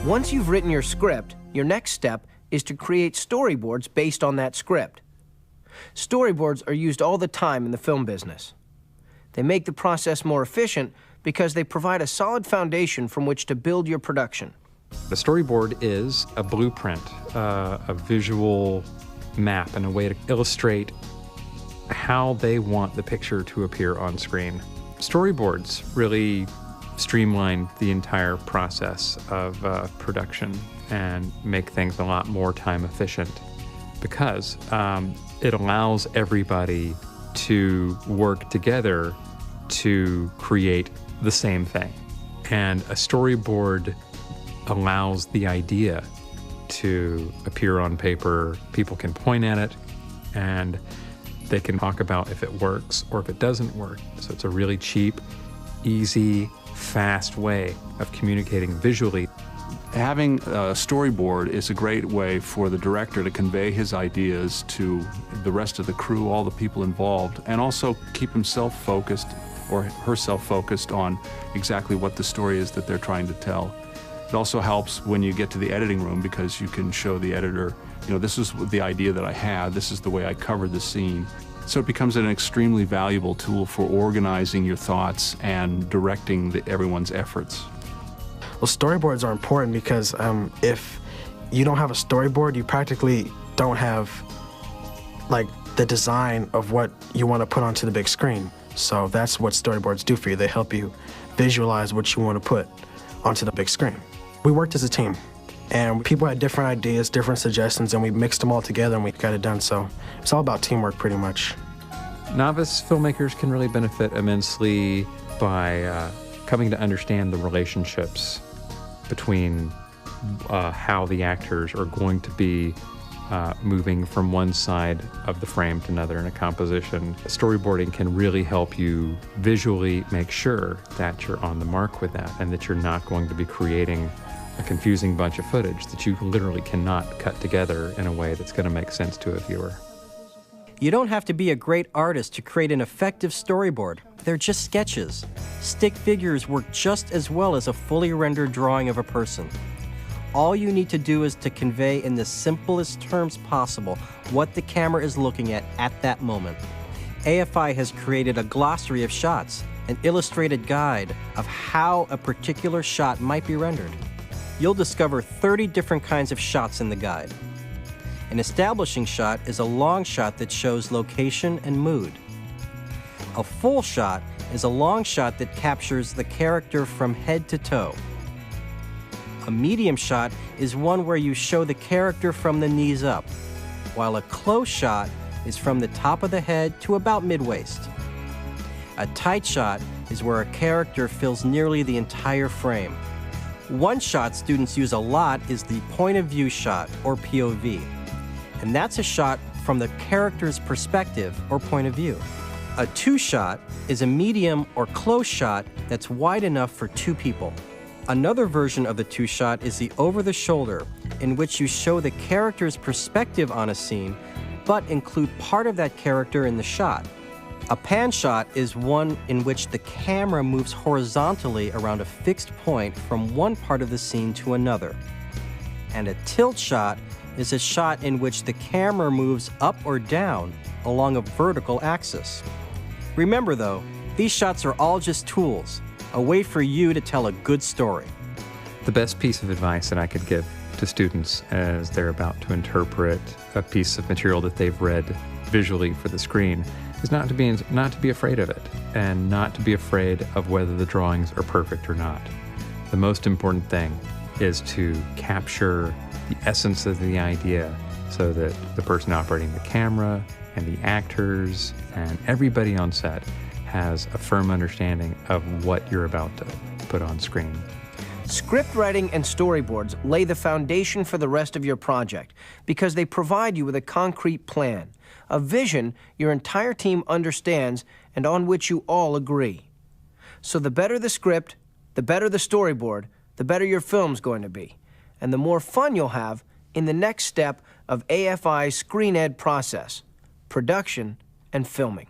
Once you've written your script, your next step is to create storyboards based on that script. Storyboards are used all the time in the film business. They make the process more efficient because they provide a solid foundation from which to build your production. The storyboard is a blueprint, a visual map, and a way to illustrate how they want the picture to appear on screen. Storyboards really streamline the entire process of production and make things a lot more time efficient because it allows everybody to work together to create the same thing. And a storyboard allows the idea to appear on paper. People can point at it and they can talk about if it works or if it doesn't work. So it's a really cheap, easy, fast way of communicating visually. Having a storyboard is a great way for the director to convey his ideas to the rest of the crew, all the people involved, and also keep himself focused or herself focused on exactly what the story is that they're trying to tell. It also helps when you get to the editing room because you can show the editor, you know, this is the idea that I had, this is the way I covered the scene. So it becomes an extremely valuable tool for organizing your thoughts and directing everyone's efforts. Well, storyboards are important because if you don't have a storyboard, you practically don't have like the design of what you want to put onto the big screen. So that's what storyboards do for you. They help you visualize what you want to put onto the big screen. We worked as a team, and people had different ideas, different suggestions, and we mixed them all together and we got it done. So it's all about teamwork pretty much. Novice filmmakers can really benefit immensely by coming to understand the relationships between how the actors are going to be moving from one side of the frame to another in a composition. Storyboarding can really help you visually make sure that you're on the mark with that and that you're not going to be creating a confusing bunch of footage that you literally cannot cut together in a way that's going to make sense to a viewer. You don't have to be a great artist to create an effective storyboard. They're just sketches. Stick figures work just as well as a fully rendered drawing of a person. All you need to do is to convey in the simplest terms possible what the camera is looking at that moment. AFI has created a glossary of shots, an illustrated guide of how a particular shot might be rendered. You'll discover 30 different kinds of shots in the guide. An establishing shot is a long shot that shows location and mood. A full shot is a long shot that captures the character from head to toe. A medium shot is one where you show the character from the knees up, while a close shot is from the top of the head to about mid-waist. A tight shot is where a character fills nearly the entire frame. One shot students use a lot is the point of view shot, or POV, and that's a shot from the character's perspective or point of view. A two shot is a medium or close shot that's wide enough for two people. Another version of the two shot is the over the shoulder, in which you show the character's perspective on a scene, but include part of that character in the shot. A pan shot is one in which the camera moves horizontally around a fixed point from one part of the scene to another. And a tilt shot is a shot in which the camera moves up or down along a vertical axis. Remember though, these shots are all just tools, a way for you to tell a good story. The best piece of advice that I could give to students as they're about to interpret a piece of material that they've read visually for the screen is not to be afraid of it, and not to be afraid of whether the drawings are perfect or not. The most important thing is to capture the essence of the idea so that the person operating the camera and the actors and everybody on set has a firm understanding of what you're about to put on screen. Script writing and storyboards lay the foundation for the rest of your project because they provide you with a concrete plan, a vision your entire team understands and on which you all agree. So the better the script, the better the storyboard, the better your film's going to be, and the more fun you'll have in the next step of AFI's Screen Ed process, production and filming.